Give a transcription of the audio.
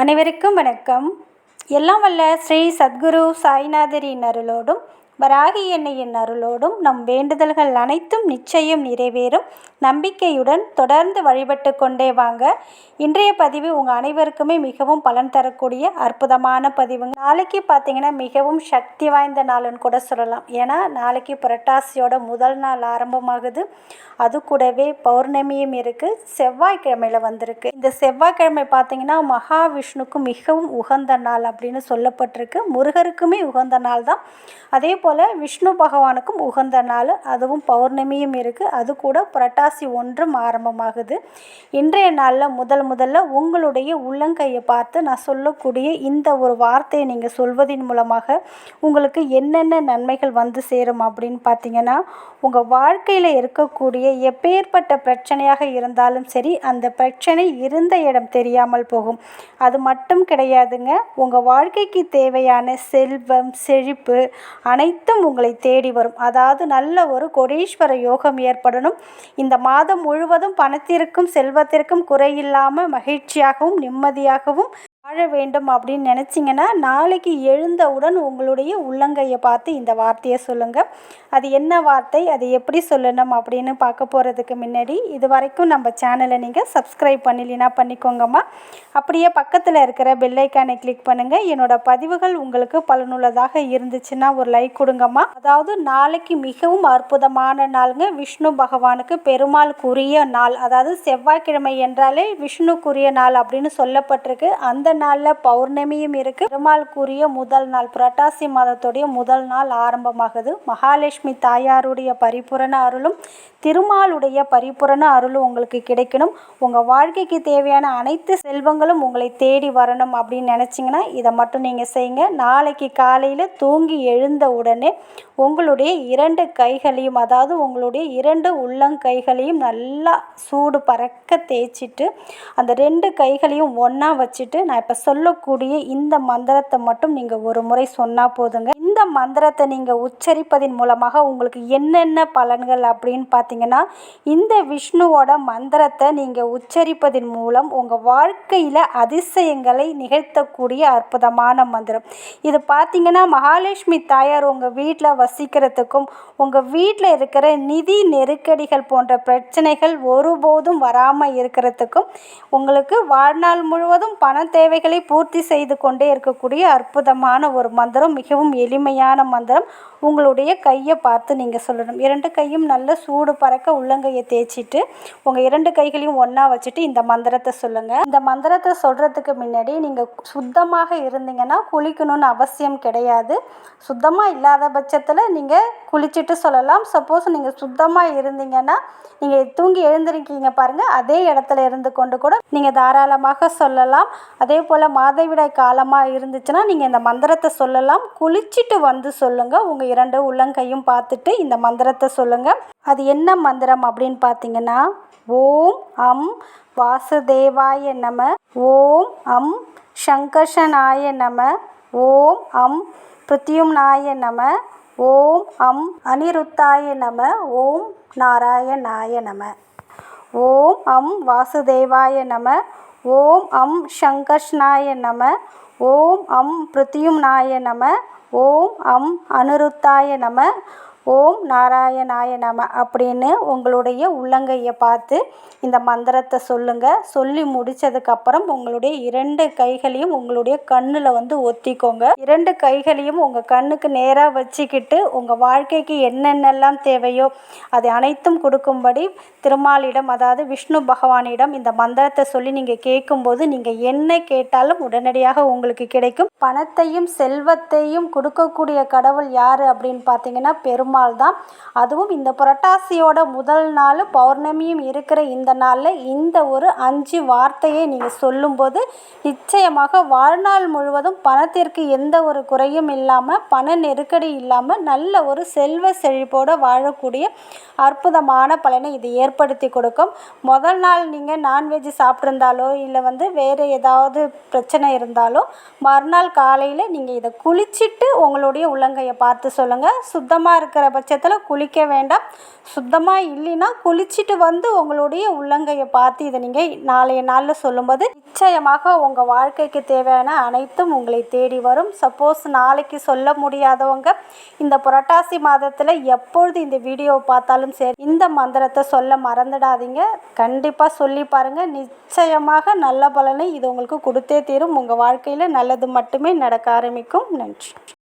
அனைவருக்கும் வணக்கம். எல்லாம் வல்ல ஸ்ரீ சத்குரு சாய்நாதரின் அருளோடும் வராகி எண்ணெயின் அருளோடும் நம் வேண்டுதல்கள் அனைத்தும் நிச்சயம் நிறைவேறும் நம்பிக்கையுடன் தொடர்ந்து வழிபட்டு கொண்டே வாங்க. இன்றைய பதிவு உங்கள் அனைவருக்குமே மிகவும் பலன் தரக்கூடிய அற்புதமான பதிவுங்க. நாளைக்கு பார்த்தீங்கன்னா மிகவும் சக்தி வாய்ந்த நாள்னு கூட சொல்லலாம். ஏன்னா நாளைக்கு புரட்டாசியோட முதல் நாள் ஆரம்பமாகுது. அது கூடவே பௌர்ணமியும் இருக்குது. செவ்வாய்க்கிழமையில் வந்திருக்கு. இந்த செவ்வாய்க்கிழமை பார்த்தீங்கன்னா மகாவிஷ்ணுக்கு மிகவும் உகந்த நாள் அப்படின்னு சொல்லப்பட்டிருக்கு. முருகருக்குமே உகந்த நாள் தான். அதே போல் விஷ்ணு பகவானுக்கும் உகந்த நாள், அதுவும் பௌர்ணமியும் இருக்குது. அது கூட புரட்டாசி 1 ஆரம்பமாகுது. இன்றைய நாளில் முதல்ல உங்களுடைய உள்ளங்கையை பார்த்து நான் சொல்லக்கூடிய இந்த ஒரு வார்த்தையை நீங்கள் சொல்வதின் மூலமாக உங்களுக்கு என்னென்ன நன்மைகள் வந்து சேரும் அப்படின்னு பார்த்தீங்கன்னா, உங்கள் வாழ்க்கையில் இருக்கக்கூடிய எப்பேற்பட்ட பிரச்சனையாக இருந்தாலும் சரி, அந்த பிரச்சனை இருந்த இடம் தெரியாமல் போகும். அது மட்டும் கிடையாதுங்க, உங்கள் வாழ்க்கைக்கு தேவையான செல்வம் செழிப்பு அனைத்தும் உங்களை தேடி வரும். அதாவது நல்ல ஒரு கோடீஸ்வர யோகம் ஏற்படணும். இந்த மாதம் முழுவதும் பணத்திற்கும் செல்வத்திற்கும் குறையில்லாமல் மகிழ்ச்சியாகவும் நிம்மதியாகவும் வாழ வேண்டும் அப்படின்னு நினச்சிங்கன்னா, நாளைக்கு எழுந்தவுடன் உங்களுடைய உள்ளங்கையை பார்த்து இந்த வார்த்தையை சொல்லுங்கள். அது என்ன வார்த்தை, அது எப்படி சொல்லணும் அப்படின்னு பார்க்க போகிறதுக்கு முன்னாடி இது வரைக்கும் நம்ம சேனலை நீங்கள் சப்ஸ்கிரைப் பண்ணலைன்னா பண்ணிக்கோங்கம்மா. அப்படியே பக்கத்தில் இருக்கிற பெல்லைக்கானை கிளிக் பண்ணுங்கள். என்னோடய பதிவுகள் உங்களுக்கு பலனுள்ளதாக இருந்துச்சுன்னா ஒரு லைக் கொடுங்கம்மா. அதாவது நாளைக்கு மிகவும் அற்புதமான நாளுங்க. விஷ்ணு பகவானுக்கு பெருமாளுக்குரிய நாள். அதாவது செவ்வாய்க்கிழமை என்றாலே விஷ்ணுக்குரிய நாள் அப்படின்னு சொல்லப்பட்டிருக்கு. அந்த நாளில் பௌர்ணமியும் இருக்குது. பெருமாளுக்குரிய முதல் நாள், புரட்டாசி மாதத்துடைய முதல் நாள் ஆரம்பமாகுது. மகாலட்சுமி தாயாருடைய பரிபூரண அருளும் திருமாலுடைய பரிபூரண அருளும் உங்களுக்கு கிடைக்கணும். உங்கள் வாழ்க்கைக்கு தேவையான அனைத்து செல்வங்களும் உங்களை தேடி வரணும் அப்படின்னு நினச்சிங்கன்னா இதை மட்டும் நீங்கள் செய்யுங்க. நாளைக்கு காலையில் தூங்கி எழுந்த உடனே உங்களுடைய 2 கைகளையும், அதாவது உங்களுடைய 2 உள்ளங்கைகளையும் நல்லா சூடு பறக்க தேய்ச்சிட்டு அந்த 2 கைகளையும் ஒன்றா வச்சுட்டு நான் இப்போ சொல்லக்கூடிய இந்த மந்திரத்தை மட்டும் நீங்கள் ஒரு முறை சொன்னால் போதுங்க. இந்த மந்திரத்தை நீங்கள் உச்சரிப்பதின் மூலமாக உங்களுக்கு என்னென்ன பலன்கள் அப்படின்னு பார்த்தீங்கன்னா, இந்த விஷ்ணுவோட மந்திரத்தை நீங்கள் உச்சரிப்பதன் மூலம் உங்கள் வாழ்க்கையில் அதிசயங்களை நிகழ்த்தக்கூடிய அற்புதமான மந்திரம் இது. பார்த்தீங்கன்னா மகாலட்சுமி தாயார் உங்கள் வீட்டில் வசிக்கிறதுக்கும் உங்கள் வீட்டில் இருக்கிற நிதி நெருக்கடிகள் போன்ற பிரச்சனைகள் ஒருபோதும் வராமல் இருக்கிறதுக்கும் உங்களுக்கு வாழ்நாள் முழுவதும் பண தேவைகளை பூர்த்தி செய்து கொண்டே இருக்கக்கூடிய அற்புதமான ஒரு மந்திரம். மிகவும் எளிமையான மந்திரம். உங்களுடைய கையை பார்த்து நீங்கள் சொல்லணும். 2 கையும் நல்ல சூடு பறக்க உள்ளங்கையை தேய்ச்சிட்டு உங்கள் 2 கைகளையும் ஒன்றா வச்சுட்டு இந்த மந்திரத்தை சொல்லுங்கள். இந்த மந்திரத்தை சொல்கிறதுக்கு முன்னாடி நீங்கள் சுத்தமாக இருந்தீங்கன்னா குளிக்கணும்னு அவசியம் கிடையாது. சுத்தமாக இல்லாத பட்சத்தில் நீங்கள் குளிச்சுட்டு சொல்லலாம். சப்போஸ் நீங்கள் சுத்தமாக இருந்தீங்கன்னா நீங்கள் தூங்கி எழுந்திருக்கீங்க பாருங்கள், அதே இடத்துல இருந்து கொண்டு கூட நீங்கள் தாராளமாக சொல்லலாம். அதே போல் மாதவிடாய் காலமாக இருந்துச்சுன்னா நீங்கள் இந்த மந்திரத்தை சொல்லலாம். குளிச்சுட்டு வந்து சொல்லுங்கள். உங்கள் 2 உள்ளங்கையும் பார்த்துட்டு இந்த மந்திரத்தை சொல்லுங்கள். அது என்ன மந்திரம் அப்படின்னு பார்த்தீங்கன்னா, ஓம் அம் வாசுதேவாய நம, ஓம் அம் சங்கர்ஷனாய நம, ஓம் அம் பிருத்யும்னாய நம, ஓம் அம் அனிருத்தாய நம, ஓம் நாராயணாய நம. ஓம் அம் வாசுதேவாய நம, ஓம் அம் சங்கர்ஷனாய நம, ஓம் அம் பிருத்யும்னாய நம, ஓம் அம் அனிருத்தாய நம, ஓம் நாராயணாய நம அப்படின்னு உங்களுடைய உள்ளங்கையை பார்த்து இந்த மந்திரத்தை சொல்லுங்கள். சொல்லி முடித்ததுக்கப்புறம் உங்களுடைய 2 கைகளையும் உங்களுடைய கண்ணில் ஒத்திக்கோங்க. 2 கைகளையும் உங்கள் கண்ணுக்கு நேராக வச்சுக்கிட்டு உங்கள் வாழ்க்கைக்கு என்னென்னலாம் தேவையோ அது அனைத்தும் கொடுக்கும்படி திருமாலிடம், அதாவது விஷ்ணு பகவானிடம் இந்த மந்திரத்தை சொல்லி நீங்கள் கேட்கும்போது நீங்கள் என்ன கேட்டாலும் உடனடியாக உங்களுக்கு கிடைக்கும். பணத்தையும் செல்வத்தையும் கொடுக்கக்கூடிய கடவுள் யார் அப்படின்னு பார்த்தீங்கன்னா பெருமாள் தான். அதுவும் இந்த புரட்டாசியோட முதல் நாள் பௌர்ணமியும் இருக்கிற இந்த நாளில் இந்த ஒரு 5 வார்த்தையை நீங்கள் சொல்லும்போது நிச்சயமாக வாழ்நாள் முழுவதும் பணத்திற்கு எந்த ஒரு குறையும் இல்லாமல், பண நெருக்கடி இல்லாமல் நல்ல ஒரு செல்வ செழிப்போடு வாழக்கூடிய அற்புதமான பலனை இது ஏற்படுத்தி கொடுக்கும். முதல் நாள் நீங்கள் நான்வெஜ் சாப்பிட்ருந்தாலோ இல்லை வேறு ஏதாவது பிரச்சனை இருந்தாலோ மறுநாள் காலையில் நீங்கள் இதை குளிச்சுட்டு உங்களுடைய உள்ளங்கையை பார்த்து சொல்லுங்கள். சுத்தமாக இருக்கிற இருக்கிற பட்சத்தில் குளிக்க வேண்டாம். சுத்தமாக இல்லைன்னா குளிச்சுட்டு வந்து உங்களுடைய உள்ளங்கையை பார்த்து இதை நீங்கள் நாளைய நாளில் சொல்லும்போது நிச்சயமாக உங்கள் வாழ்க்கைக்கு தேவையான அனைத்தும் உங்களை தேடி வரும். சப்போஸ் நாளைக்கு சொல்ல முடியாதவங்க இந்த புரட்டாசி மாதத்தில் எப்பொழுது இந்த வீடியோவை பார்த்தாலும் சரி இந்த மந்திரத்தை சொல்ல மறந்துடாதீங்க. கண்டிப்பாக சொல்லி பாருங்கள். நிச்சயமாக நல்ல பலனை இது உங்களுக்கு கொடுத்தே தீரும். உங்கள் வாழ்க்கையில் நல்லது மட்டுமே நடக்க ஆரம்பிக்கும். நன்றி.